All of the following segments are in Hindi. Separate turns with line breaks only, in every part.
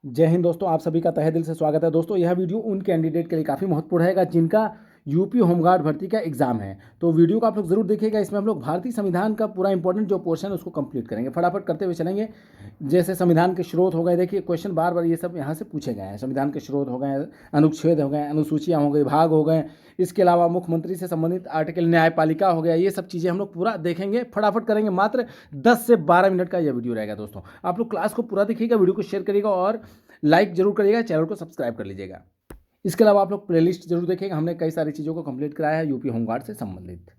जय हिंद दोस्तों, आप सभी का तहे दिल से स्वागत है। दोस्तों, यह वीडियो उन कैंडिडेट के लिए काफ़ी महत्वपूर्ण रहेगा जिनका यूपी होमगार्ड भर्ती का एग्जाम है। तो वीडियो को आप लोग जरूर देखिएगा। इसमें हम लोग भारतीय संविधान का पूरा इंपॉर्टेंट जो पोर्शन है उसको कंप्लीट करेंगे। फटाफट करते हुए चलेंगे। जैसे संविधान के स्रोत हो गए, देखिए क्वेश्चन बार बार ये सब यहाँ से पूछे गए हैं। संविधान के स्रोत हो गए, अनुच्छेद हो गए, अनुसूचियाँ हो गई, भाग हो गए, इसके अलावा मुख्यमंत्री से संबंधित आर्टिकल, न्यायपालिका हो गया, ये सब चीज़ें हम लोग पूरा देखेंगे। फटाफट करेंगे। मात्र 10 से 12 मिनट का यह वीडियो रहेगा। दोस्तों, आप लोग क्लास को पूरा देखिएगा, वीडियो को शेयर करिएगा और लाइक जरूर करिएगा, चैनल को सब्सक्राइब कर लीजिएगा। इसके अलावा आप लोग प्लेलिस्ट जरूर देखेंगे, हमने कई सारी चीज़ों को कंप्लीट कराया है यूपी होमगार्ड से संबंधित।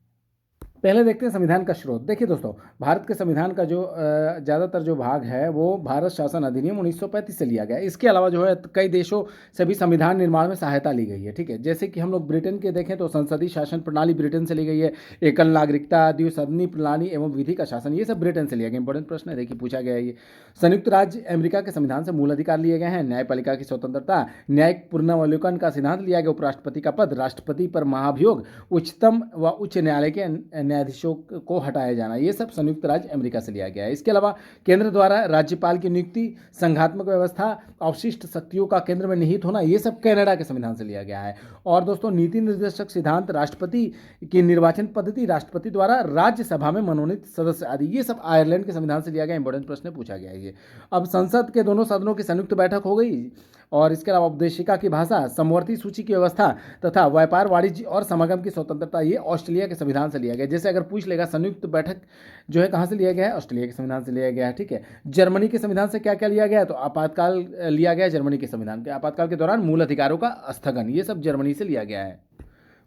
पहले देखते हैं संविधान का स्रोत। देखिए दोस्तों, भारत के संविधान का जो ज़्यादातर जो भाग है वो भारत शासन अधिनियम 1935 से लिया गया है। इसके अलावा जो है कई देशों से भी संविधान निर्माण में सहायता ली गई है। ठीक है, जैसे कि हम लोग ब्रिटेन के देखें तो संसदीय शासन प्रणाली ब्रिटेन से ली गई है। एकल नागरिकता, द्विसदनी प्रणाली एवं विधि का शासन, ये सब ब्रिटेन से लिया गया। इंपॉर्टेंट प्रश्न है, देखिए पूछा गया है ये। संयुक्त राज्य अमेरिका के संविधान से मूल अधिकार लिए गए हैं। न्यायपालिका की स्वतंत्रता, न्यायिक पुनरावलोकन का सिद्धांत लिया गया। उपराष्ट्रपति का पद, राष्ट्रपति पर महाभियोग, उच्चतम व उच्च न्यायालय के न्यायाधीशों को हटाया जाना, ये सब संयुक्त राज्य अमेरिका से लिया गया है। इसके अलावा केंद्र द्वारा राज्यपाल की नियुक्ति, संघात्मक व्यवस्था, अवशिष्ट शक्तियों का केंद्र में निहित होना, ये सब कनाडा के संविधान से लिया गया है। और दोस्तों, नीति निर्देशक सिद्धांत, राष्ट्रपति की निर्वाचन पद्धति, राष्ट्रपति द्वारा राज्यसभा में मनोनीत सदस्य आदि, ये सब आयरलैंड के संविधान से लिया गया। इंपॉर्टेंट प्रश्न पूछा गया है ये। अब संसद के दोनों सदनों की संयुक्त बैठक हो गई। और इसके अलावा उपदेशिका की भाषा, समवर्ती सूची की व्यवस्था तथा व्यापार, वाणिज्य और समागम की स्वतंत्रता, ये ऑस्ट्रेलिया के संविधान से लिया गया। जैसे अगर पूछ लेगा संयुक्त बैठक जो है कहाँ से लिया गया है, ऑस्ट्रेलिया के संविधान से लिया गया है। ठीक है, जर्मनी के संविधान से क्या क्या लिया गया है, तो आपातकाल लिया गया है जर्मनी के संविधान के। आपातकाल के दौरान मूल अधिकारों का स्थगन, ये सब जर्मनी से लिया गया है।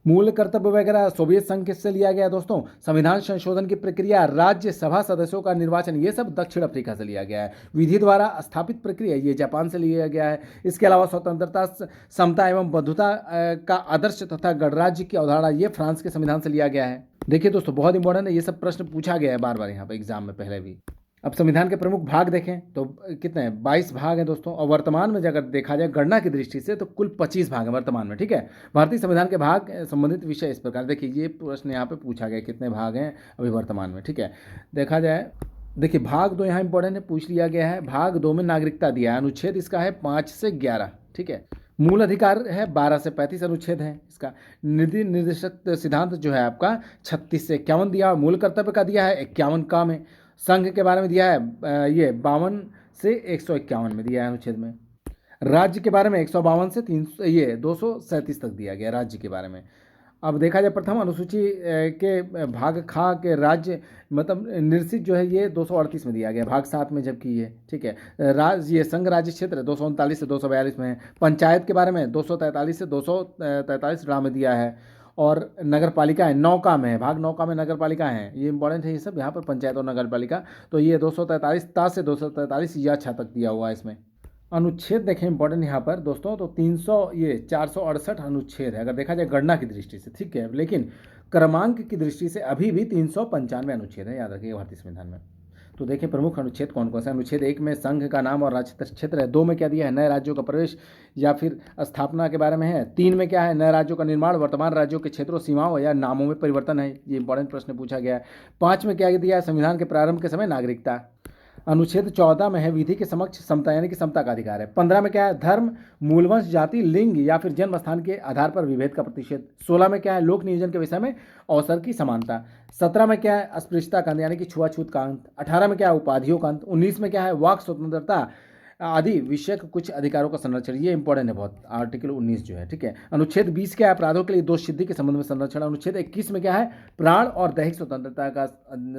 मूल कर्तव्य वगैरह सोवियत संघ से लिया गया। दोस्तों, संविधान संशोधन की प्रक्रिया, राज्यसभा सदस्यों का निर्वाचन, ये सब दक्षिण अफ्रीका से लिया गया है। विधि द्वारा स्थापित प्रक्रिया, ये जापान से लिया गया है। इसके अलावा स्वतंत्रता, समता एवं बंधुता का आदर्श तथा गणराज्य की अवधारणा, ये फ्रांस के संविधान से लिया गया है। देखिए दोस्तों, बहुत इंपॉर्टेंट है, ये सब प्रश्न पूछा गया है बार बार यहाँ पर एग्जाम में पहले भी। अब संविधान के प्रमुख भाग देखें तो कितने हैं, 22 भाग हैं दोस्तों। और वर्तमान में अगर देखा जाए गणना की दृष्टि से तो कुल 25 भाग हैं वर्तमान में। ठीक है, भारतीय संविधान के भाग संबंधित विषय इस प्रकार, देखिए ये प्रश्न यहाँ पे पूछा गया कितने भाग हैं अभी वर्तमान में। ठीक है, देखा जाए, देखिए भाग 2 यहाँ इंपॉर्टेंट है, पूछ लिया गया है। भाग 2 में नागरिकता दिया है। अनुच्छेद इसका है 5 से 11। ठीक है, मूल अधिकार है 12 से 35 अनुच्छेद है इसका। निधि निर्देशक सिद्धांत जो है आपका 36 से 51 दिया। मूल कर्तव्य का दिया है 51 का में। संघ के बारे में दिया है ये 52 से 151 में दिया है अनुच्छेद में। राज्य के बारे में 152 से 300 ये 237 तक दिया गया राज्य के बारे में। अब देखा जाए प्रथम अनुसूची के भाग खा के राज्य मतलब निश्चित जो है ये 238 में दिया गया, भाग 7 में जबकि ये। ठीक है, राज्य ये संघ राज्य क्षेत्र 239 से 242 में है। पंचायत के बारे में 243 से 243 में दिया है। और नगर पालिका है 9 का में है, भाग 9 का में नगर पालिका है, ये इंपॉर्टेंट है ये सब यहाँ पर, पंचायत और नगर पालिका। तो ये 243 ता से 243 या छा तक दिया हुआ है इसमें। अनुच्छेद देखें इंपॉर्टेंट यहाँ पर दोस्तों, तो 300 ये 468 अनुच्छेद है अगर देखा जाए गणना की दृष्टि से। ठीक है, लेकिन क्रमांक की दृष्टि से अभी भी 395 अनुच्छेद है, याद रखिएगा भारतीय संविधान में। तो देखें प्रमुख अनुच्छेद कौन कौन से। अनुच्छेद 1 में संघ का नाम और राज्य क्षेत्र है। 2 में क्या दिया है, नए राज्यों का प्रवेश या फिर स्थापना के बारे में है। 3 में क्या है, नए राज्यों का निर्माण, वर्तमान राज्यों के क्षेत्रों, सीमाओं या नामों में परिवर्तन है, ये इंपॉर्टेंट प्रश्न पूछा गया है। 5 में क्या दिया है, संविधान के प्रारंभ के समय नागरिकता। अनुच्छेद 14 में है विधि के समक्ष समता यानी कि समता का अधिकार है। 15 में क्या है, धर्म, मूलवंश, जाति, लिंग या फिर जन्म स्थान के आधार पर विभेद का प्रतिषेध। 16 में क्या है, लोक नियोजन के विषय में अवसर की समानता। 17 में क्या है, अस्पृश्यता का अंत यानी कि छुआछूत का अंत। 18 में क्या है, उपाधियों का अंत। 19 में क्या है, वाक स्वतंत्रता आदि विषयक कुछ अधिकारों का संरक्षण, ये इंपॉर्टेंट है बहुत, आर्टिकल 19 जो है। ठीक है, अनुच्छेद 20 क्या है, अपराधों के लिए दोष सिद्धि के संबंध में संरक्षण। अनुच्छेद 21 में क्या है, प्राण और दैहिक स्वतंत्रता का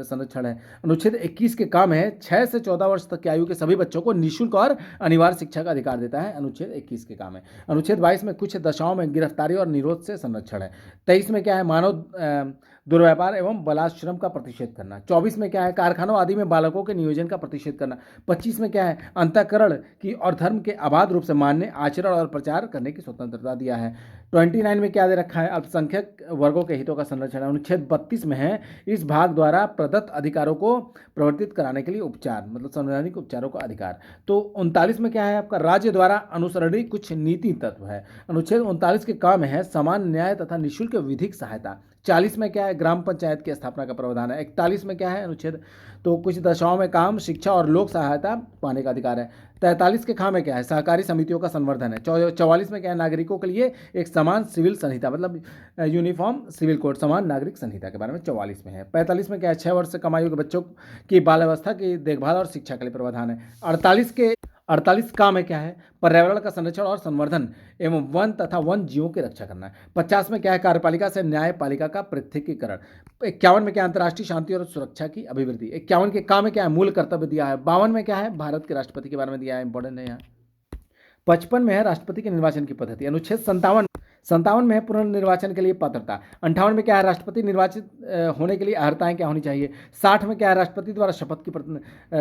संरक्षण है। अनुच्छेद 21 के काम है 6 से 14 वर्ष तक की आयु के सभी बच्चों को निःशुल्क और अनिवार्य शिक्षा का अधिकार देता है, अनुच्छेद 21 के काम है। अनुच्छेद 22 में कुछ दशाओं में गिरफ्तारी और निरोध से संरक्षण है। 23 में क्या है, मानव दुर्व्यापार एवं बलाश्रम का प्रतिषेध करना। 24 में क्या है, कारखानों आदि में बालकों के नियोजन का प्रतिषेध करना। 25 में क्या है, अंतःकरण की और धर्म के अबाध रूप से मानने, आचरण और प्रचार करने की स्वतंत्रता दिया है। 29 में क्या दे रखा है, अल्पसंख्यक वर्गों के हितों का संरक्षण है। अनुच्छेद 32 में है इस भाग द्वारा प्रदत्त अधिकारों को प्रवर्तित कराने के लिए उपचार मतलब संवैधानिक उपचारों का अधिकार। तो 39 में क्या है आपका, राज्य द्वारा अनुसरणीय कुछ नीति तत्व है। अनुच्छेद 39 के काम है समान न्याय तथा निःशुल्क विधिक सहायता। 40 में क्या है, ग्राम पंचायत की स्थापना का प्रावधान है। 41 में क्या है अनुच्छेद, तो कुछ दशाओं में काम, शिक्षा और लोक सहायता पाने का अधिकार है। 43 के ख में क्या है, सहकारी समितियों का संवर्धन है। 44 में क्या है, नागरिकों के लिए एक समान सिविल संहिता, मतलब यूनिफॉर्म सिविल कोड, समान नागरिक संहिता के बारे में 44 में है। 45 में क्या है, 6 वर्ष से कम आयु के बच्चों की बाल अवस्था की देखभाल और शिक्षा के लिए प्रावधान है। 48 का में क्या है, पर्यावरण का संरक्षण और संवर्धन एवं वन तथा वन जीवों की रक्षा करना है। 50 में क्या है, कार्यपालिका से न्यायपालिका का पृथकीकरण। 51 में क्या है, अंतर्राष्ट्रीय शांति और सुरक्षा की अभिवृद्धि। 51 के का में क्या है, मूल कर्तव्य दिया है। 52 में क्या है, भारत के राष्ट्रपति के बारे में दिया है, इंपॉर्टेंट है यहाँ। 55 में है राष्ट्रपति के निर्वाचन की पद्धति। अनुच्छेद 57 में है पुनर्निर्वाचन के लिए पात्रता। 58 में क्या है, राष्ट्रपति निर्वाचित होने के लिए अर्हताएं क्या होनी चाहिए। 60 में क्या है, राष्ट्रपति द्वारा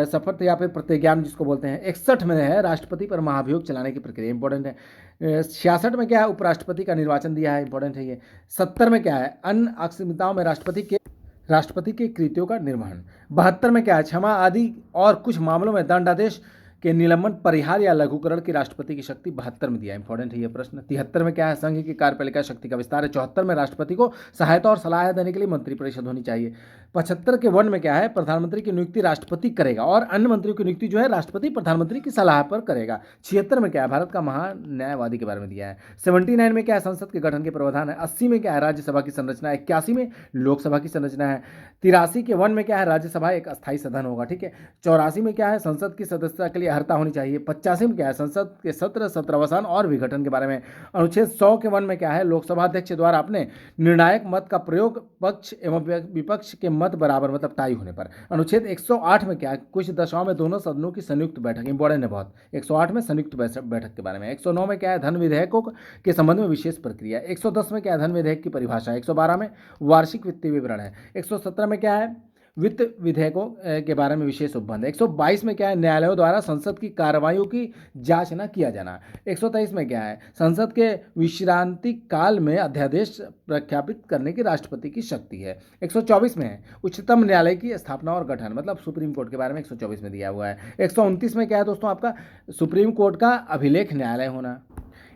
शपथ या फिर प्रतिज्ञान जिसको बोलते हैं। 61 में है राष्ट्रपति पर महाभियोग चलाने की प्रक्रिया, इंपॉर्टेंट है। 66 में क्या है, उपराष्ट्रपति का निर्वाचन दिया है, इंपॉर्टेंट है ये। 70 में क्या है, अन्य अक्षमताओं में राष्ट्रपति के कृत्यों का निर्वहन। 72 में क्या है, क्षमा आदि और कुछ मामलों में दंडादेश के निलंबन, परिहार या लघुकरण की राष्ट्रपति की शक्ति। 72 में दिया, इंपॉर्टेंट है ये प्रश्न। 73 में क्या है, संघ की कार्यपालिका शक्ति का विस्तार है। 74 में राष्ट्रपति को सहायता और सलाह देने के लिए मंत्रिपरिषद होनी चाहिए। 75 के 1 में क्या है, प्रधानमंत्री की नियुक्ति राष्ट्रपति करेगा और अन्य मंत्रियों की नियुक्ति जो है राष्ट्रपति प्रधानमंत्री की सलाह पर करेगा। 76 में क्या है, भारत का महान न्यायवादी के बारे में दिया है। 79 में क्या है, संसद के गठन के प्रावधान है। 80 में क्या है, राज्यसभा की संरचना है। 81 में लोकसभा की संरचना है। 83 के 1 में क्या है, राज्यसभा एक अस्थायी सदन होगा, ठीक है। 84 में क्या है, संसद की सदस्यता के लिए अर्हता होनी चाहिए। 85 में क्या है, संसद के सत्रावसान और विघटन के बारे में। अनुच्छेद 100 के 1 में क्या है, लोकसभा अध्यक्ष द्वारा अपने निर्णायक मत का प्रयोग पक्ष एवं विपक्ष के मत बराबर, मतलब टाई होने पर। अनुच्छेद 108 में क्या है, कुछ दशाओं में दोनों सदनों की संयुक्त बैठक, इंपॉर्टेंट है बहुत। 108 में संयुक्त बैठक के बारे में। 109 में क्या है, धन विधेयकों के संबंध में विशेष प्रक्रिया। 110 में क्या है, धन विधेयक की परिभाषा। 112 में वार्षिक वित्तीय विवरण है। 117 में क्या है, वित्त विधेयकों के बारे में विशेष उपबंध। 122 में क्या है, न्यायालयों द्वारा संसद की कार्रवाइयों की जांच न किया जाना। 123 में क्या है, संसद के विश्रांति काल में अध्यादेश प्रख्यापित करने की राष्ट्रपति की शक्ति है। 124 में है उच्चतम न्यायालय की स्थापना और गठन, मतलब सुप्रीम कोर्ट के बारे में 124 में दिया हुआ है। 129 में क्या है दोस्तों, आपका सुप्रीम कोर्ट का अभिलेख न्यायालय होना।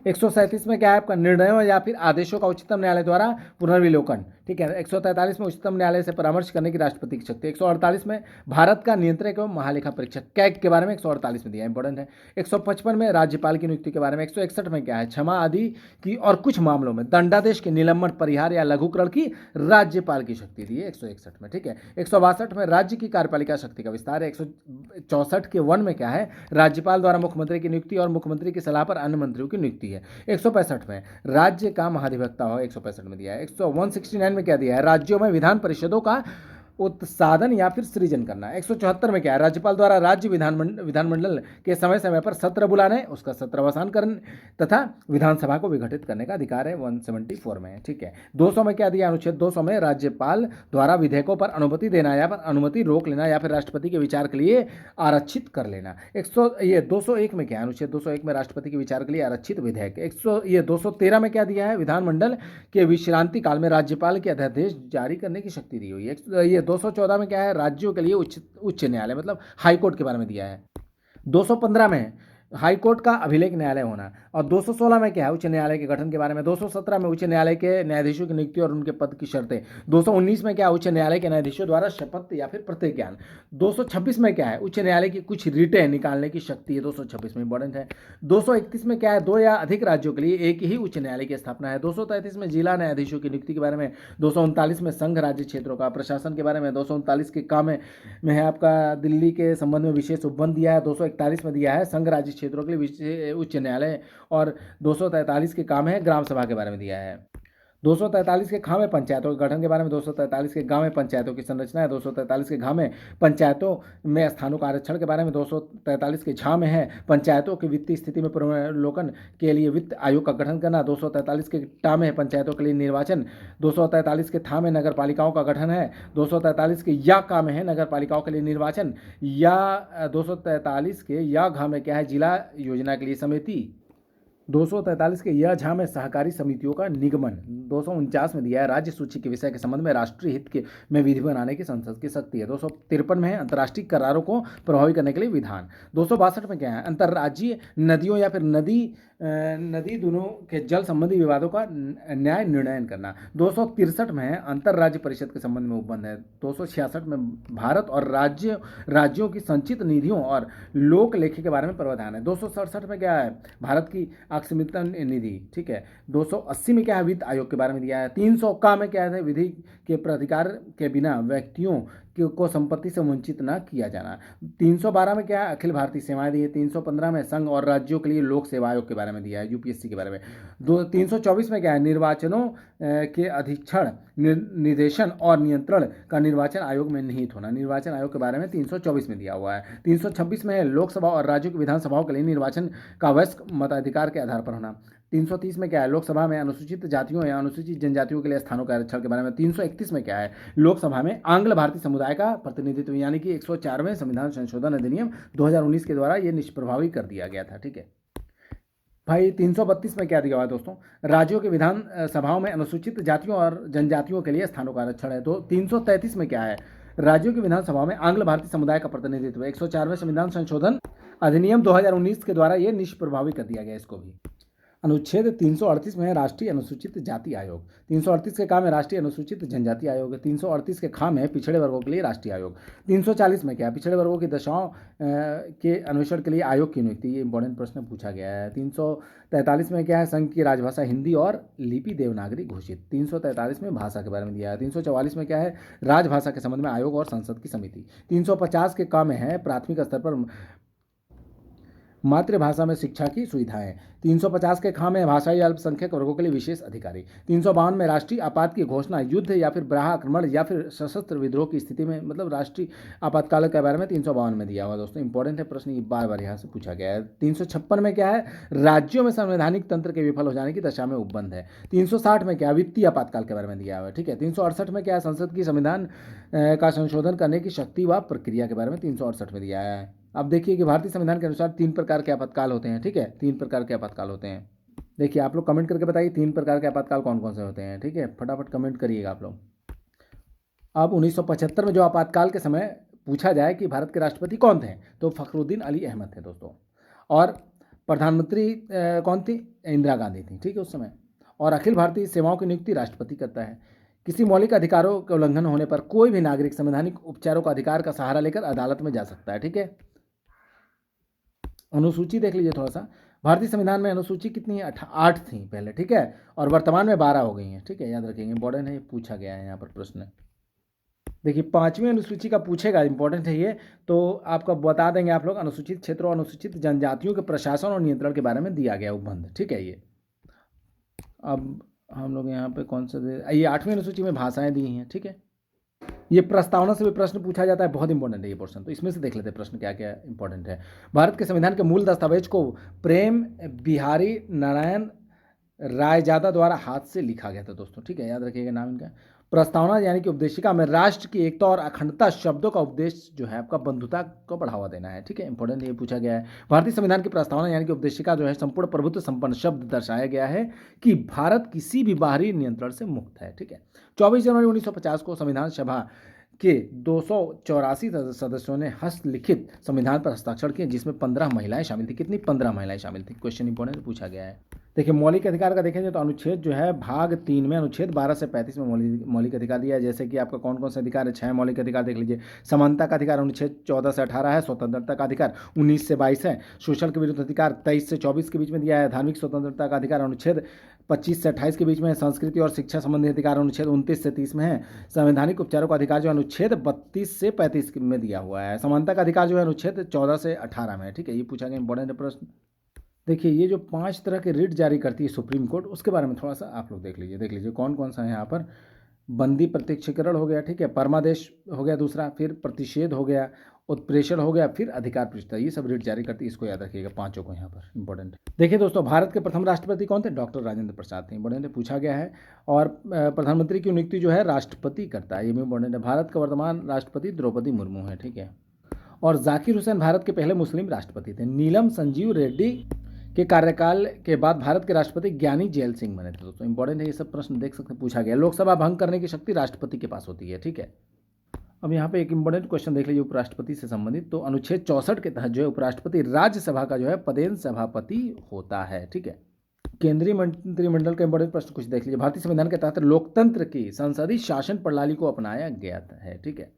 137 में क्या है, आपका निर्णयों या फिर आदेशों का उच्चतम न्यायालय द्वारा पुनर्विलोकन, ठीक है। 143 में उच्चतम न्यायालय से परामर्श करने की राष्ट्रपति की शक्ति। 148 में भारत का नियंत्रक एवं महालेखा परीक्षक, कैग के बारे में 148 में दिया, इंपॉर्टेंट है। 155 में राज्यपाल की नियुक्ति के बारे में। 161 में क्या है, क्षमा आदि की और कुछ मामलों में दंडादेश के निलंबन, परिहार या लघुकरण की राज्यपाल की शक्ति दी है 161 में, ठीक है। 162 में राज्य की कार्यपालिका शक्ति का विस्तार है। 164 के 1 में क्या है, राज्यपाल द्वारा मुख्यमंत्री की नियुक्ति और मुख्यमंत्री की सलाह पर अन्य मंत्रियों की नियुक्ति है। 165 में राज्य का महाधिवक्ता हो, 165 में दिया है। 169 में क्या दिया है, राज्यों में विधान परिषदों का उत्साधन या फिर सृजन करना। 174 में क्या है, राज्यपाल द्वारा राज्य विधानमंडल के समय समय पर सत्र बुलाने, उसका सत्रावसान करने तथा विधानसभा को विघटित करने का अधिकार है, 174 में, ठीक है। 200 में क्या दिया, अनुच्छेद 200 में राज्यपाल द्वारा विधेयकों पर अनुमति देना या फिर अनुमति रोक लेना या फिर राष्ट्रपति के विचार के लिए आरक्षित कर लेना। 201 में क्या है, अनुच्छेद 201 में राष्ट्रपति के विचार के लिए आरक्षित विधेयक। 213 में क्या दिया है, विधानमंडल के विश्रांति काल में राज्यपाल के अध्यादेश जारी करने की शक्ति दी हुई है। 214 में क्या है, राज्यों के लिए उच्च न्यायालय, मतलब हाई कोर्ट के बारे में दिया है। 215 में हाई कोर्ट का अभिलेख न्यायालय होना। और 216 में क्या है, उच्च न्यायालय के गठन के बारे में। 217 में उच्च न्यायालय के न्यायाधीशों की नियुक्ति और उनके पद की शर्तें। 219 में क्या है, उच्च न्यायालय के न्यायाधीशों द्वारा शपथ या फिर प्रतिज्ञान। 226 में क्या है, उच्च न्यायालय की कुछ रिटें निकालने की शक्ति है, 226 में, इंपॉर्टेंट है। 231 में क्या है, 2 या अधिक राज्यों के लिए एक ही उच्च न्यायालय की स्थापना है। 233 में जिला न्यायाधीशों की नियुक्ति के बारे में। 239 में संघ राज्य क्षेत्रों का प्रशासन के बारे में। 239 के काम में है आपका दिल्ली के संबंध में विशेष उपबंध दिया है। 241 में दिया है संघ राज्य क्षेत्रों के लिए उच्च न्यायालय। और 243 के काम है ग्राम सभा के बारे में दिया है। 243 के खा में पंचायतों के गठन के बारे में। 243 के गाँव में पंचायतों की संरचना है। 243 के घा में पंचायतों में स्थानों का आरक्षण के बारे में। 243 के झा में है पंचायतों की वित्तीय स्थिति में पुनर्विलोकन के लिए वित्त आयोग का गठन करना। 243 के टा में है पंचायतों के लिए निर्वाचन। 243 के था में नगर पालिकाओं का गठन है। 243 के या का में है नगर पालिकाओं के लिए निर्वाचन। या 243 के या घा में क्या है, जिला योजना के लिए समिति। 243 के यह झा में सहकारी समितियों का निगमन। 249 में दिया है राज्य सूची के विषय के संबंध में राष्ट्रीय हित के में विधि बनाने की संसद की शक्ति है। 253 में है अंतर्राष्ट्रीय करारों को प्रभावी करने के लिए विधान। 262 में क्या है, अंतर्राज्यीय नदियों या फिर नदी नदी दोनों के जल संबंधी विवादों का न्याय निर्णयन करना। 263 में है अंतर्राज्य परिषद के संबंध में उपबंध है। 266 में भारत और राज्यों की संचित निधियों और लोक लेखी के बारे में प्रावधान है। 267 में क्या है, भारत की अक्षमित निधि, ठीक है। 280 में क्या है, वित्त आयोग के बारे में दिया है। 300 का में क्या है, विधि के प्राधिकार के बिना व्यक्तियों को संपत्ति से वंचित न किया जाना। 312 में क्या है, अखिल भारतीय सेवाएं दी है। 315 में संघ और राज्यों के लिए लोक सेवा आयोग के बारे में दिया है, यूपीएससी के बारे में। 324 में क्या है, निर्वाचनों के अधीक्षण, निर्देशन और नियंत्रण का निर्वाचन आयोग में निहित होना। निर्वाचन आयोग के बारे में 324 में दिया हुआ है। 326 में है, लोकसभा और राज्यों की विधानसभाओं के लिए निर्वाचन का वयस्क मताधिकार के आधार पर होना। 330 में क्या है, लोकसभा में अनुसूचित जातियों या अनुसूचित जनजातियों के लिए स्थानों के आरक्षण के बारे में। 331 में क्या है, लोकसभा में आंग्ल भारतीय समुदाय का प्रतिनिधित्व, यानी कि 104वें संविधान संशोधन अधिनियम 2019 के द्वारा ये निष्प्रभावी कर दिया गया था, ठीक है भाई। 332 में क्या दिया हुआ है दोस्तों, राज्यों के विधान सभाओं में अनुसूचित जातियों और जनजातियों के लिए स्थानों का आरक्षण है। तो 333 में क्या है, राज्यों की विधानसभाओं में आंग्ल भारतीय समुदाय का प्रतिनिधित्व। 104वें संविधान संशोधन अधिनियम 2019 के द्वारा यह निष्प्रभावी कर दिया गया इसको भी। अनुच्छेद 338 में है राष्ट्रीय अनुसूचित जाति आयोग। 338 के काम है राष्ट्रीय अनुसूचित जनजाति आयोग। 338 के खाम है पिछड़े वर्गों के लिए राष्ट्रीय आयोग। 340 में क्या है, पिछड़े वर्गों की दशाओं के अन्वेषण के लिए आयोग की नियुक्ति। ये इंपॉर्टेंट प्रश्न पूछा गया है। 343 में क्या है, संघ की राजभाषा हिंदी और लिपि देवनागरी घोषित। 343 में भाषा के बारे में दिया है। 344 में क्या है, राजभाषा के संबंध में आयोग और संसद की समिति। 350 के काम है प्राथमिक स्तर पर मातृभाषा में शिक्षा की सुविधाएं। 350 के खाम है भाषाई अल्पसंख्यक वर्गों के लिए विशेष अधिकारी। 352 में राष्ट्रीय आपात की घोषणा, युद्ध या फिर बाह्य आक्रमण या फिर सशस्त्र विद्रोह की स्थिति में, मतलब राष्ट्रीय आपातकाल के बारे में 352 में दिया हुआ दोस्तों। इंपॉर्टेंट है प्रश्न, ये बार बार यहाँ से पूछा गया है। 356 में क्या है, राज्यों में संवैधानिक तंत्र के विफल हो जाने की दशा में उपबंध है। 360 में क्या, वित्तीय आपातकाल के बारे में दिया हुआ है, ठीक है। 368 में क्या है, संसद की संविधान का संशोधन करने की शक्ति व प्रक्रिया के बारे में 368 में दिया है। अब देखिए कि भारतीय संविधान के अनुसार 3 प्रकार के आपातकाल होते हैं, ठीक है। 3 प्रकार के आपातकाल होते हैं। देखिए आप लोग कमेंट करके बताइए 3 प्रकार के आपातकाल कौन कौन से होते हैं, ठीक है। फटाफट कमेंट करिएगा आप लोग। अब 1975 में जो आपातकाल के समय पूछा जाए कि भारत के राष्ट्रपति कौन थे, तो फखरुद्दीन अली अहमद थे दोस्तों। और प्रधानमंत्री कौन थी, इंदिरा गांधी थी, ठीक है उस समय। और अखिल भारतीय सेवाओं की नियुक्ति राष्ट्रपति करता है। किसी मौलिक अधिकारों के उल्लंघन होने पर कोई भी नागरिक संवैधानिक उपचारों का अधिकार का सहारा लेकर अदालत में जा सकता है, ठीक है। अनुसूची देख लीजिए थोड़ा सा, भारतीय संविधान में अनुसूची कितनी है, 8 थी पहले, ठीक है। और वर्तमान में 12 हो गई हैं, ठीक है, याद रखेंगे, इंपॉर्टेंट है, ये पूछा गया है यहाँ पर प्रश्न। देखिए 5वीं अनुसूची का पूछेगा, इंपॉर्टेंट है ये, तो आपका बता देंगे आप लोग। अनुसूचित क्षेत्रों, अनुसूचित जनजातियों के प्रशासन और नियंत्रण के बारे में दिया गया उपबंध, ठीक है। ये अब हम लोग यहाँ पे कौन सा ये 8वीं अनुसूची में भाषाएं दी हैं, ठीक है। ये प्रस्तावना से भी प्रश्न पूछा जाता है, बहुत इंपॉर्टेंट है ये पोर्शन। तो इसमें से देख लेते हैं प्रश्न क्या क्या इंपॉर्टेंट है। भारत के संविधान के मूल दस्तावेज को प्रेम बिहारी नारायण रायजादा द्वारा हाथ से लिखा गया था दोस्तों, ठीक है, याद रखिएगा नाम इनका। प्रस्तावना यानी कि उपदेशिका में राष्ट्र की एकता और अखंडता शब्दों का उपदेश जो है आपका बंधुता को बढ़ावा देना है, ठीक है, इंपॉर्टेंट ये पूछा गया है। भारतीय संविधान की प्रस्तावना यानी कि उपदेशिका जो है संपूर्ण प्रभुत्व संपन्न शब्द दर्शाया गया है कि भारत किसी भी बाहरी नियंत्रण से मुक्त है, ठीक है। 24 जनवरी 1950 को संविधान सभा के 284 सदस्यों ने हस्तलिखित संविधान पर हस्ताक्षर किए, जिसमें 15 महिलाएं शामिल थी। कितनी, 15 महिलाएं शामिल थी। क्वेश्चन इंपॉर्टेंट पूछा गया है। देखिए मौलिक अधिकार का देखेंगे तो अनुच्छेद जो है भाग 3 में अनुच्छेद 12 से 35 में मौलिक अधिकार दिया है। जैसे कि आपका कौन कौन से अधिकार है, 6 मौलिक अधिकार देख लीजिए। समानता का अधिकार अनुच्छेद 14 से 18 है। स्वतंत्रता का अधिकार 19 से 22 है। शोषण के विरुद्ध अधिकार 23 से 24 के बीच में दिया है। धार्मिक स्वतंत्रता का अधिकार अनुच्छेद 25 से 28 के बीच में है। संस्कृति और शिक्षा संबंधी अधिकार अनुच्छेद 29 से 30 में है। संवैधानिक उपचारों का अधिकार जो अनुच्छेद 32 से 35 में दिया हुआ है। समानता का अधिकार जो है अनुच्छेद 14 से 18 में है, ठीक है। ये पूछा गया इंपॉर्टेंट प्रश्न। देखिए ये जो 5 तरह के रिट जारी करती है सुप्रीम कोर्ट, उसके बारे में थोड़ा सा आप लोग देख लीजिए कौन कौन सा है यहाँ पर। बंदी प्रत्यक्षीकरण हो गया, ठीक है, परमादेश हो गया दूसरा, फिर प्रतिषेध हो गया, उत्प्रेषण हो गया, फिर अधिकार पृष्ठता, ये सब रिट जारी करती है। इसको याद रखिएगा, 5 को यहाँ पर इंपॉर्टेंट। देखिए दोस्तों भारत के प्रथम राष्ट्रपति कौन थे, डॉक्टर राजेंद्र प्रसाद थे, इंपॉर्टेंट पूछा गया है। और प्रधानमंत्री की नियुक्ति जो है राष्ट्रपति करता है, ये भी इंपॉर्टेंट है। भारत का वर्तमान राष्ट्रपति द्रौपदी मुर्मू है, ठीक है। और जाकिर हुसैन भारत के पहले मुस्लिम राष्ट्रपति थे। नीलम संजीव रेड्डी के कार्यकाल के बाद भारत के राष्ट्रपति ज्ञानी जैल सिंह बने थे दोस्तों, इंपॉर्टेंट है ये सब प्रश्न, देख सकते हैं पूछा गया। लोकसभा भंग करने की शक्ति राष्ट्रपति के पास होती है, ठीक है। अब यहाँ पे एक इंपॉर्टेंट क्वेश्चन देख लीजिए उपराष्ट्रपति से संबंधित। तो अनुच्छेद 64 के तहत जो है उपराष्ट्रपति राज्यसभा का जो है पदेन सभापति होता है, ठीक है। केंद्रीय मंत्रिमंडल का इंपॉर्टेंट प्रश्न कुछ देख लीजिए। भारतीय संविधान के तहत लोकतंत्र की संसदीय शासन प्रणाली को अपनाया गया है, ठीक है।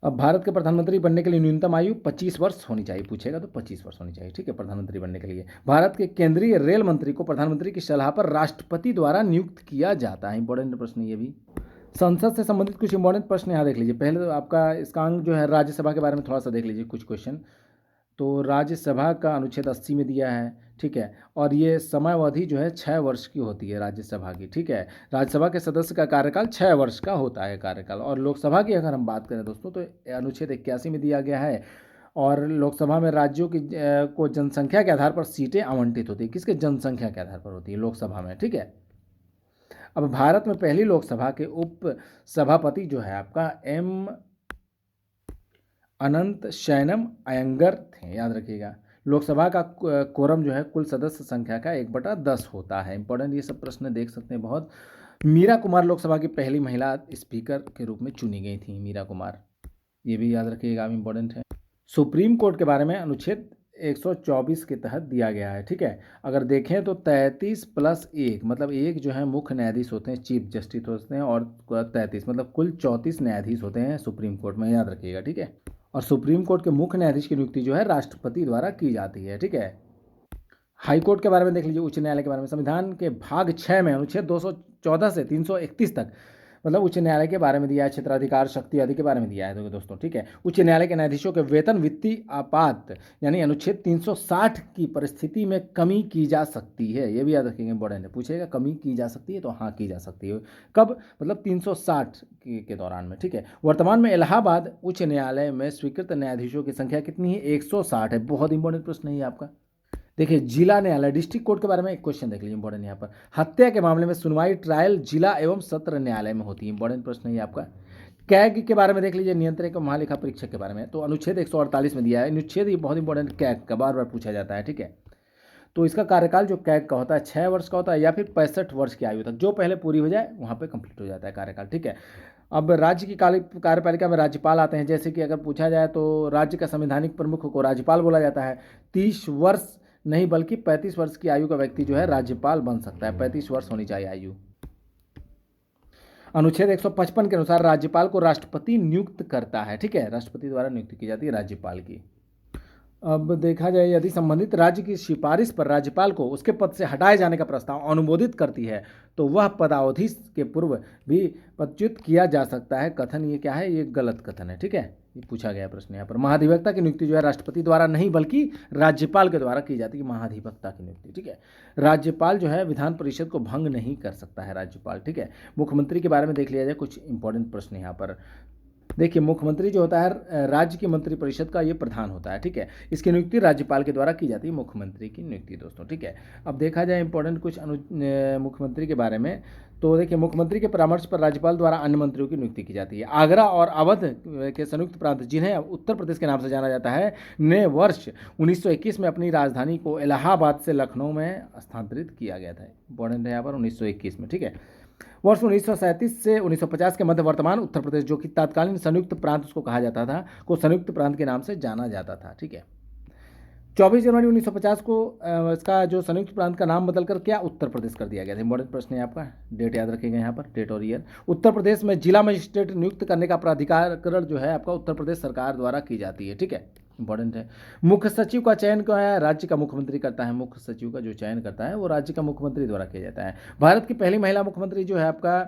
अब भारत के प्रधानमंत्री बनने के लिए न्यूनतम आयु 25 वर्ष होनी चाहिए, पूछेगा तो 25 वर्ष होनी चाहिए, ठीक है, प्रधानमंत्री बनने के लिए। भारत के केंद्रीय रेल मंत्री को प्रधानमंत्री की सलाह पर राष्ट्रपति द्वारा नियुक्त किया जाता है। इंपॉर्टेंट प्रश्न ये भी। संसद से संबंधित कुछ इंपॉर्टेंट प्रश्न यहाँ देख लीजिए। पहले तो आपका इसका अंग जो है राज्यसभा के बारे में थोड़ा सा देख लीजिए कुछ क्वेश्चन। तो राज्यसभा का अनुच्छेद 80 में दिया है, ठीक है, और ये समयावधि जो है 6 वर्ष की होती है राज्यसभा की, ठीक है। राज्यसभा के सदस्य का कार्यकाल 6 वर्ष का होता है कार्यकाल। और लोकसभा की अगर हम बात करें दोस्तों तो अनुच्छेद 81 में दिया गया है, और लोकसभा में राज्यों की को जनसंख्या के आधार पर सीटें आवंटित होती है। किसके? जनसंख्या के आधार पर होती है लोकसभा में, ठीक है। अब भारत में पहली लोकसभा के उप सभापति जो है आपका एम अनंत शयनम अयंगर थे, याद रखिएगा। लोकसभा का कोरम जो है कुल सदस्य संख्या का 1/10 होता है। इंपॉर्टेंट ये सब प्रश्न देख सकते हैं बहुत। मीरा कुमार लोकसभा की पहली महिला स्पीकर के रूप में चुनी गई थी, मीरा कुमार, ये भी याद रखिएगा, इंपॉर्टेंट है। सुप्रीम कोर्ट के बारे में अनुच्छेद 124 के तहत दिया गया है, ठीक है। अगर देखें तो 33+1 मतलब एक जो है मुख्य न्यायाधीश होते हैं, चीफ जस्टिस होते हैं, और 33 मतलब कुल 34 न्यायाधीश होते हैं सुप्रीम कोर्ट में, याद रखिएगा, ठीक है। और सुप्रीम कोर्ट के मुख्य न्यायाधीश की नियुक्ति जो है राष्ट्रपति द्वारा की जाती है, ठीक है। हाई कोर्ट के बारे में देख लीजिए, उच्च न्यायालय के बारे में। संविधान के भाग 6 में अनुच्छेद 214 से 331 तक मतलब उच्च न्यायालय के बारे में दिया है, क्षेत्राधिकार शक्ति आदि के बारे में दिया है दोस्तों, ठीक है। उच्च न्यायालय के न्यायाधीशों के वेतन वित्तीय आपात यानी अनुच्छेद 360 की परिस्थिति में कमी की जा सकती है, ये भी याद रखेंगे, इंपॉर्टेंट है। पूछेगा कमी की जा सकती है तो हाँ की जा सकती है। कब? मतलब 360 के दौरान में, ठीक है। वर्तमान में इलाहाबाद उच्च न्यायालय में स्वीकृत न्यायाधीशों की संख्या कितनी है? 160 है। बहुत इंपॉर्टेंट प्रश्न है आपका। देखिए जिला न्यायालय, डिस्ट्रिक्ट कोर्ट के बारे में एक क्वेश्चन देख लीजिए, इंपॉर्टेंट यहाँ पर। हत्या के मामले में सुनवाई ट्रायल जिला एवं सत्र न्यायालय में होती है, इंपॉर्टेंट प्रश्न है आपका। कैग के बारे में देख लीजिए, नियंत्रक और महालेखा परीक्षक के बारे में। तो अनुच्छेद 148 में दिया है अनुच्छेद, ये बहुत इंपॉर्टेंट, कैग का बार बार पूछा जाता है, ठीक है। तो इसका कार्यकाल जो कैग का होता है 6 वर्ष का होता है, या फिर 65 वर्ष की आयु तक, जो पहले पूरी हो जाए वहाँ पर कंप्लीट हो जाता है कार्यकाल, ठीक है। अब राज्य की कार्यपालिका में राज्यपाल आते हैं। जैसे कि अगर पूछा जाए तो राज्य का संवैधानिक प्रमुख को राज्यपाल बोला जाता है। 30 वर्ष नहीं बल्कि 35 वर्ष की आयु का व्यक्ति जो है राज्यपाल बन सकता है, 35 वर्ष होनी चाहिए आयु। अनुच्छेद 155 के अनुसार राज्यपाल को राष्ट्रपति नियुक्त करता है, ठीक है, राष्ट्रपति द्वारा नियुक्ति की जाती है राज्यपाल की। अब देखा जाए यदि संबंधित राज्य की सिफारिश पर राज्यपाल को उसके पद से हटाए जाने का प्रस्ताव अनुमोदित करती है तो वह पदावधि के पूर्व भी पदच्युत किया जा सकता है। कथन ये क्या है? ये गलत कथन है, ठीक है, ये पूछा गया प्रश्न यहाँ पर। महाधिवक्ता की नियुक्ति जो है राष्ट्रपति द्वारा नहीं बल्कि राज्यपाल के द्वारा की जाती है, महाधिवक्ता की नियुक्ति, ठीक है। राज्यपाल जो है विधान परिषद को भंग नहीं कर सकता है राज्यपाल, ठीक है। मुख्यमंत्री के बारे में देख लिया जाए, कुछ इंपॉर्टेंट प्रश्न यहाँ पर। देखिए मुख्यमंत्री जो होता है राज्य की मंत्रिपरिषद का ये प्रधान होता है, ठीक है। इसकी नियुक्ति राज्यपाल के द्वारा की जाती है, मुख्यमंत्री की नियुक्ति दोस्तों, ठीक है। अब देखा जाए इंपॉर्टेंट कुछ मुख्यमंत्री के बारे में। तो देखिए मुख्यमंत्री के परामर्श पर राज्यपाल द्वारा अन्य मंत्रियों की नियुक्ति की जाती है। आगरा और अवध के संयुक्त प्रांत, जिन्हें उत्तर प्रदेश के नाम से जाना जाता है, ने वर्ष 1921 में अपनी राजधानी को इलाहाबाद से लखनऊ में स्थानांतरित किया गया था। इंपॉर्टेंट है यहाँ पर 1921 में, ठीक है। वर्ष 1937 से 1950 के मध्य वर्तमान उत्तर प्रदेश, जो कि तत्कालीन संयुक्त प्रांत उसको कहा जाता था, को संयुक्त प्रांत के नाम से जाना जाता था, ठीक है। 24 जनवरी 1950 को इसका जो संयुक्त प्रांत का नाम बदलकर क्या उत्तर प्रदेश कर दिया गया था। इंपॉर्टेंट प्रश्न है आपका, डेट याद रखिएगा यहाँ पर, डेट और ईयर। उत्तर प्रदेश में जिला मजिस्ट्रेट नियुक्त करने का प्राधिकरण जो है आपका उत्तर प्रदेश सरकार द्वारा की जाती है, ठीक है, इंपॉर्टेंट है। मुख्य सचिव का चयन क्या है? राज्य का मुख्यमंत्री करता है। मुख्य सचिव का जो चयन करता है वो राज्य का मुख्यमंत्री द्वारा किया जाता है। भारत की पहली महिला मुख्यमंत्री जो है आपका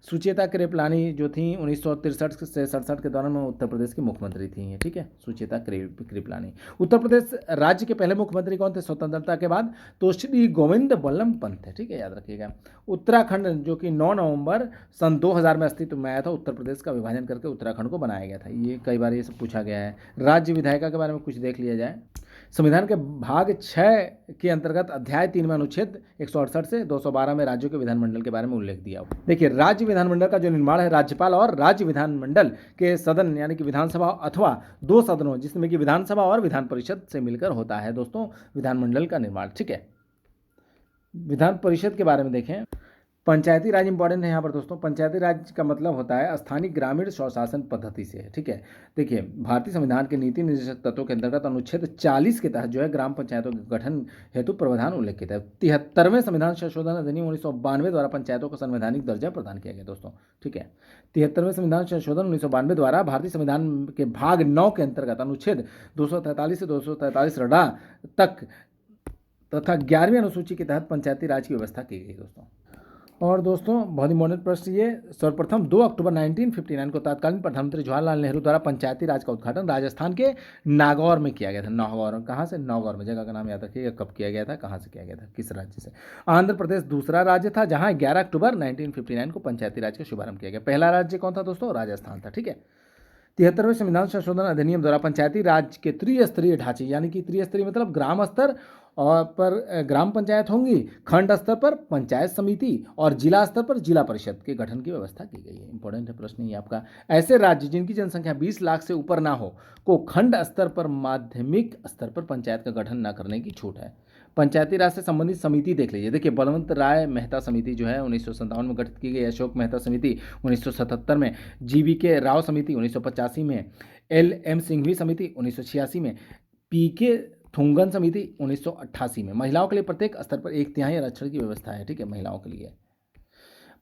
सुचेता कृपलानी जो थी 1963 से 67 के दौरान में उत्तर प्रदेश की मुख्यमंत्री थी, ठीक है, सुचेता कृपलानी। उत्तर प्रदेश राज्य के पहले मुख्यमंत्री कौन थे स्वतंत्रता के बाद? तो श्री गोविंद बल्लभ पंत है, ठीक है, याद रखिएगा। उत्तराखंड जो कि 9 नवंबर सन 2000 में अस्तित्व में आया था, उत्तर प्रदेश का विभाजन करके उत्तराखंड को बनाया गया था। ये कई बार ये सब पूछा गया है। राज्य विधायिका के बारे में कुछ देख लिया जाए। संविधान के भाग 6 के अंतर्गत अध्याय 3 में अनुच्छेद 168 से 212 में राज्यों के विधानमंडल के बारे में उल्लेख दिया। देखिए राज्य विधानमंडल का जो निर्माण है राज्यपाल और राज्य विधानमंडल के सदन यानी कि विधानसभा अथवा 2 सदनों जिसमें कि विधानसभा और विधान परिषद से मिलकर होता है दोस्तों विधानमंडल का निर्माण, ठीक है। विधान परिषद के बारे में देखें पंचायती राज इंपॉर्टेंट है यहाँ पर दोस्तों। पंचायती राज का मतलब होता है स्थानीय ग्रामीण स्वशासन पद्धति से, ठीक है। देखिए, भारतीय संविधान के नीति निर्देशक तत्वों के अंतर्गत अनुच्छेद 40 के तहत जो है ग्राम पंचायतों के गठन हेतु प्रावधान उल्लेखित है। 73वें संविधान संशोधन अधिनियम 1992 द्वारा पंचायतों को संवैधानिक दर्जा प्रदान किया गया दोस्तों, ठीक है। 73वें संविधान संशोधन 1992 द्वारा भारतीय संविधान के भाग 9 के अंतर्गत अनुच्छेद 243 से 243 रडा तक तथा 11वीं अनुसूची के तहत पंचायती राज की व्यवस्था की गई दोस्तों। और दोस्तों बहुत इंपॉर्टेंट प्रश्न ये, सर्वप्रथम 2 अक्टूबर 1959 को तत्कालीन प्रधानमंत्री जवाहरलाल नेहरू द्वारा पंचायती राज का उद्घाटन राजस्थान के नागौर में किया गया था। नागौर, कहाँ से? नागौर में। जगह का नाम याद रखिएगा, कब किया गया था, कहाँ से किया गया था, किस राज्य से। आंध्र प्रदेश दूसरा राज्य था जहाँ 11 अक्टूबर 1959 को पंचायती राज का शुभारंभ किया गया। पहला राज्य कौन था दोस्तों? राजस्थान था, ठीक है। 73वें संविधान संशोधन अधिनियम द्वारा पंचायती राज के त्रिस्तरीय ढांचे, यानी कि त्रिस्तरीय मतलब ग्राम स्तर और पर ग्राम पंचायत होंगी, खंड स्तर पर पंचायत समिति और जिला स्तर पर जिला परिषद के गठन की व्यवस्था की गई है। इंपॉर्टेंट है प्रश्न ये आपका। ऐसे राज्य जिनकी जनसंख्या 20 लाख से ऊपर ना हो को खंड स्तर पर माध्यमिक स्तर पर पंचायत का गठन न करने की छूट है। पंचायती राज से संबंधित समिति देख लीजिए। देखिए, बलवंत राय मेहता समिति जो है 1957 में गठित की गई, अशोक मेहता समिति 1977 में, GVK राव समिति 1985 में, LM सिंघवी समिति 1986 में, PK थुंगन समिति 1988 में। महिलाओं के लिए प्रत्येक स्तर पर 1/3 आरक्षण की व्यवस्था है, ठीक है, महिलाओं के लिए।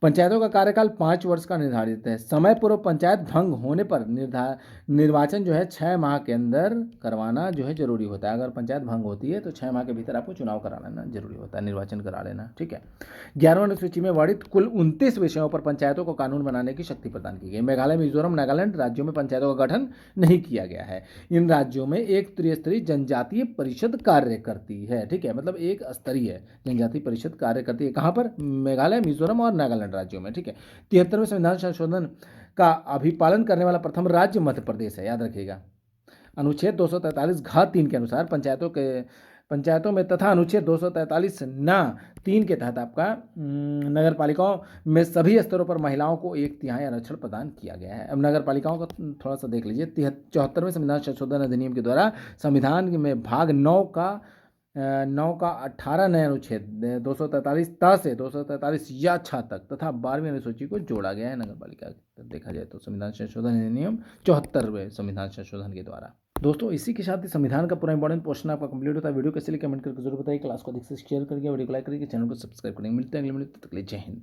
पंचायतों का कार्यकाल 5 वर्ष का निर्धारित है। समय पूर्व पंचायत भंग होने पर निर्वाचन जो है 6 माह के अंदर करवाना जो है जरूरी होता है। अगर पंचायत भंग होती है तो 6 माह के भीतर आपको चुनाव करा लेना जरूरी होता है, निर्वाचन करा लेना, ठीक है। 11वीं अनुसूची में वर्णित कुल 29 विषयों पर पंचायतों को कानून बनाने की शक्ति प्रदान की गई। मेघालय, मिजोरम, नागालैंड राज्यों में पंचायतों का गठन नहीं किया गया है। इन राज्यों में एक त्रिस्तरीय जनजातीय परिषद कार्य करती है, ठीक है, मतलब एक स्तरीय जनजातीय परिषद कार्य करती है। कहाँ पर? मेघालय, मिजोरम और नागालैंड राज्यों में, ठीक है। 73वें संविधान संशोधन का अभिपालन करने वाला प्रथम राज्य मध्य प्रदेश है, याद रखिएगा। अनुच्छेद 243 घ 3 के अनुसार पंचायतों में तथा अनुच्छेद 243 न 3 के तहत आपका नगर पालिकाओं में सभी स्तरों पर महिलाओं को 1/3 आरक्षण प्रदान किया गया है। अब नगर पालिकाओं को थोड़ा सा देख लीजिए। 74वें संविधान संशोधन अधिनियम के द्वारा संविधान में भाग 9 का 18 नए अनुच्छेद 243 त से 243 या 6 तक तथा 12वीं अनुसूची को जोड़ा गया है नगर पालिका। देखा जाए तो संविधान संशोधन अधिनियम 74वें संविधान संशोधन के द्वारा। दोस्तों इसी के साथ ही संविधान का पूरा इंपॉर्टेंट पोर्शन आपका कंप्लीट होता है। वीडियो कैसे लगे कमेंट करके जरूर बताइए। क्लास को अधिक से शेयर करके वीडियो को लाइक करके चैनल को सब्सक्राइब करेंगे। मिलते हैं अगले वीडियो, तब तक के लिए जय हिंद।